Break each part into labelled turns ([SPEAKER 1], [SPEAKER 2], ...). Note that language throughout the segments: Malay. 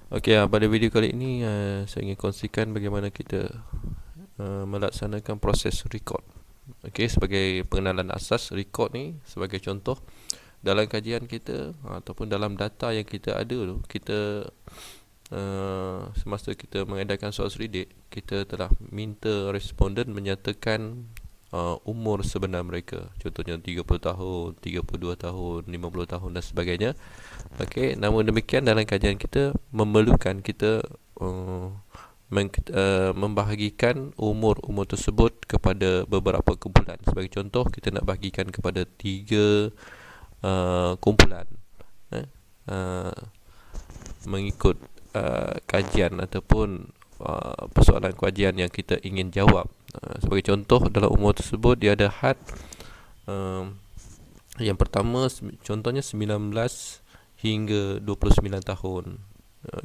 [SPEAKER 1] Okey, pada video kali ini saya ingin kongsikan bagaimana kita melaksanakan proses record. Okey, sebagai pengenalan asas record ni, sebagai contoh dalam kajian kita ataupun dalam data yang kita ada tu, kita semasa kita mengadakan soal selidik, kita telah minta responden menyatakan umur sebenar mereka. Contohnya 30 tahun, 32 tahun, 50 tahun dan sebagainya. Okey, namun demikian dalam kajian kita memerlukan kita membahagikan umur-umur tersebut kepada beberapa kumpulan. Sebagai contoh, kita nak bahagikan kepada 3 kumpulan uh, mengikut kajian ataupun persoalan kajian yang kita ingin jawab. Sebagai contoh, dalam umur tersebut dia ada had yang pertama, contohnya 19 hingga 29 tahun.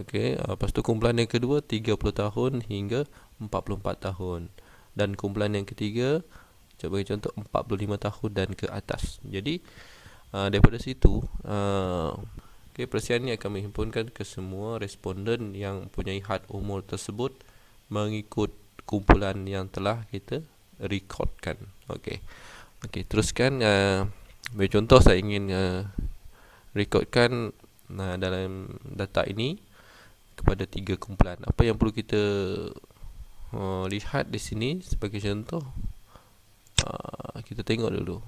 [SPEAKER 1] Okey, lepas tu kumpulan yang kedua 30 tahun hingga 44 tahun. Dan kumpulan yang ketiga, sebagai contoh 45 tahun dan ke atas. Jadi daripada situ okey, persiapan ini akan menghimpunkan ke semua responden yang mempunyai had umur tersebut mengikut kumpulan yang telah kita recordkan. Okey. Okey, teruskan bagi contoh saya ingin rekodkan dalam data ini kepada 3 kumpulan. Apa yang perlu kita lihat di sini sebagai contoh, kita tengok dulu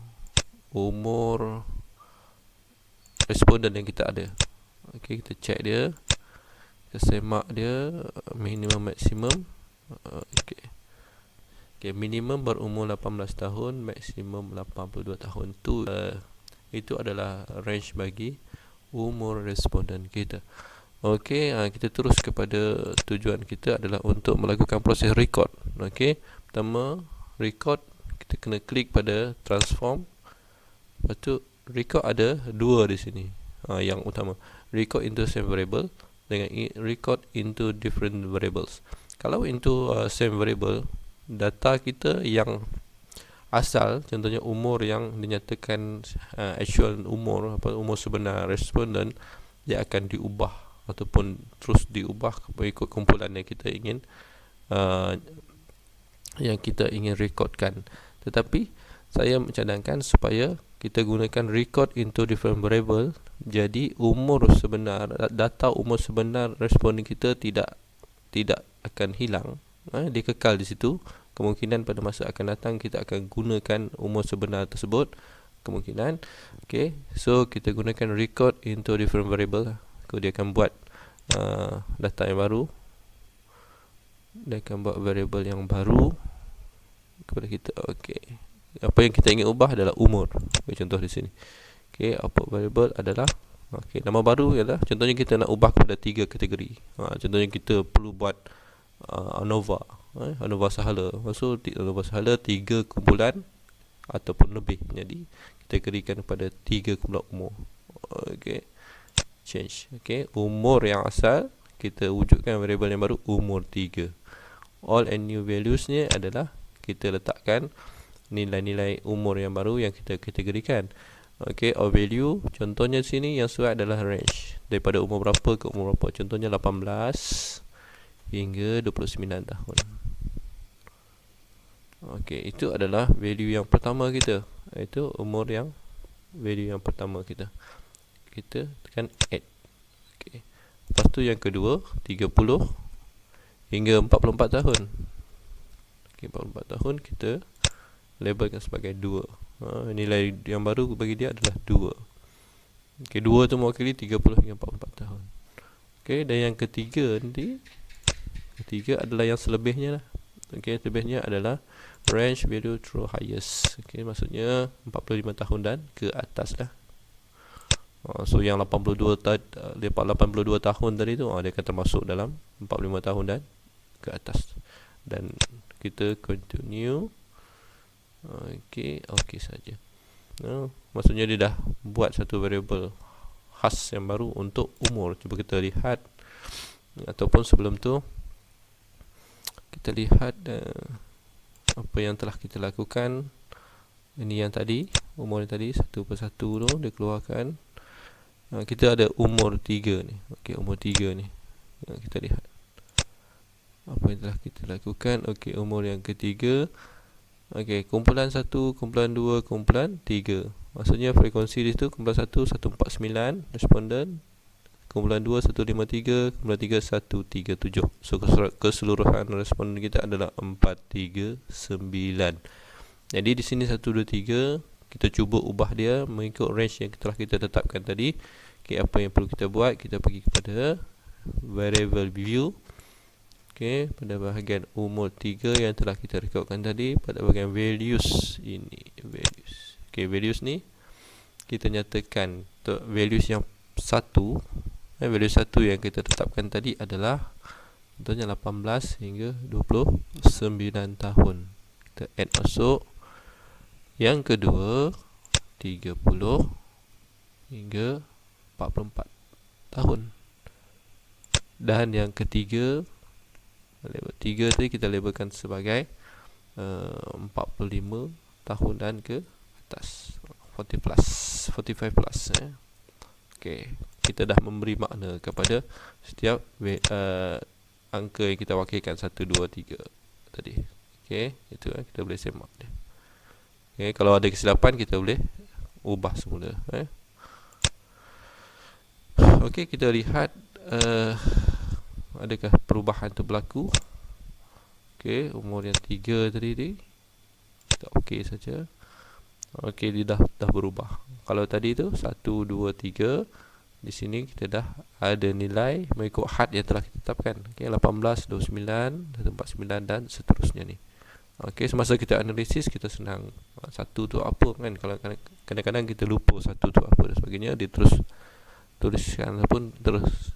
[SPEAKER 1] umur responden yang kita ada. Okey, kita check dia, kita semak dia minimum maksimum. Okey. Okey, minimum berumur 18 tahun, maksimum 82 tahun. Itu adalah range bagi umur responden kita. Okey, kita terus kepada tujuan kita adalah untuk melakukan proses record. Okey, pertama record, kita kena klik pada transform. Lepas tu record ada 2 di sini. Yang utama, record into same variable dengan record into different variables. Kalau into same variable, data kita yang asal, contohnya umur yang dinyatakan actual umur, umur sebenar responden, dia akan diubah ataupun terus diubah mengikut kumpulan yang kita ingin rekodkan. Tetapi saya mencadangkan supaya kita gunakan record into different variable, jadi umur sebenar, data umur sebenar responden kita tidak akan hilang. Dia kekal di situ. Kemungkinan pada masa akan datang kita akan gunakan umur sebenar tersebut, kemungkinan. Okay, so kita gunakan record into different variable. Dia akan buat data yang baru, dia akan buat variable yang baru kepada kita. Okay, apa yang kita ingin ubah adalah umur. Contoh di sini. Okay, output variable adalah nama baru ialah, contohnya kita nak ubah kepada 3 kategori. Contohnya kita perlu buat ANOVA, ANOVA Sahala. Maksud ANOVA Sahala 3 kumpulan ataupun lebih. Jadi kita berikan kepada 3 kumpulan umur. Okey, change. Okey, umur yang asal kita wujudkan variable yang baru umur 3. All and new values-nya adalah kita letakkan nilai-nilai umur yang baru yang kita kategorikan. Okey, all value, contohnya sini yang suai adalah range daripada umur berapa ke umur berapa. Contohnya 18 hingga 29 tahun. Okey, itu adalah value yang pertama kita. Itu umur yang value yang pertama kita. Kita tekan add. Okey. Lepas tu yang kedua 30 hingga 44 tahun. Okey, 44 tahun kita labelkan sebagai 2. Nilai yang baru bagi dia adalah 2. Okey, 2 tu mewakili 30 hingga 44 tahun. Okey, dan yang ketiga nanti, ketiga adalah yang selebihnya lah. Okey, selebihnya adalah range value through highest. Okey, maksudnya 45 tahun dan ke atas lah. So yang 82 tahun tadi tu, dia akan termasuk dalam 45 tahun dan ke atas. Dan kita continue. Okey saja. Maksudnya dia dah buat satu variable khas yang baru untuk umur. Cuba kita lihat, ataupun sebelum tu kita lihat apa yang telah kita lakukan. Ini yang tadi, umur yang tadi satu persatu tu dia keluarkan. Kita ada umur 3 ni. Okey, umur 3 ni. Kita lihat apa yang telah kita lakukan. Okey, umur yang ketiga. Okey, kumpulan 1, kumpulan 2, kumpulan 3. Maksudnya frekuensi di situ kumpulan 1 149 responden, kumpulan 2 153, kumpulan 3 137. So keseluruhan responden kita adalah 439. Jadi di sini 1 2 3 kita cuba ubah dia mengikut range yang telah kita tetapkan tadi. Okey, apa yang perlu kita buat? Kita pergi kepada variable view. Okey, pada bahagian umur 3 yang telah kita rekodkan tadi, pada bahagian values ini, values. Okey, values ni kita nyatakan untuk values yang satu, values satu yang kita tetapkan tadi adalah contohnya 18 hingga 29 tahun. Kita add masuk. Yang kedua 30 hingga 44 tahun. Dan yang ketiga, label 3 tadi kita labelkan sebagai 45 tahun dan ke atas, 40 plus, 45 plus. Okey, kita dah memberi makna kepada setiap angka yang kita wakilkan 1 2 3 tadi. Okey, itu kita boleh semak dia. Okey, kalau ada kesilapan kita boleh ubah semula. Okey, kita lihat adakah perubahan itu berlaku. Okey, umur yang 3 tadi kita okey saja. Okey, dia dah berubah. Kalau tadi tu 1 2 3, di sini kita dah ada nilai mengikut had yang telah kita tetapkan. Okey, 18 29 149 dan seterusnya ni. Okey, semasa kita analisis kita senang satu tu apa kan. Kalau kadang-kadang kita lupa satu tu apa dan sebagainya, dia terus tuliskan ataupun terus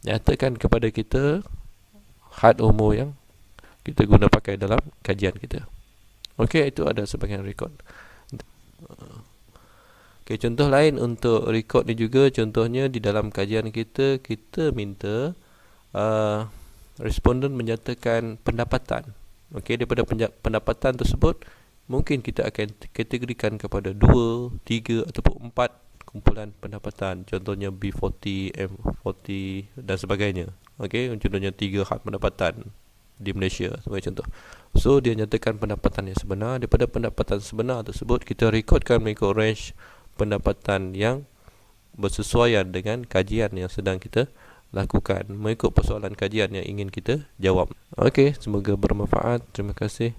[SPEAKER 1] nyatakan kepada kita had umur yang kita guna pakai dalam kajian kita. Okey, itu ada sebahagian rekod. Okey, contoh lain untuk rekod ni juga, contohnya di dalam kajian kita, kita minta responden menyatakan pendapatan. Okey, daripada pendapatan tersebut mungkin kita akan kategorikan kepada 2, 3 ataupun 4 kumpulan pendapatan. Contohnya B40, M40 dan sebagainya. Okey, contohnya 3 had pendapatan di Malaysia sebagai contoh. So dia nyatakan pendapatan yang sebenar. Daripada pendapatan sebenar tersebut kita rekodkan mengikut range pendapatan yang bersesuaian dengan kajian yang sedang kita lakukan, mengikut persoalan kajian yang ingin kita jawab. Okey, semoga bermanfaat. Terima kasih.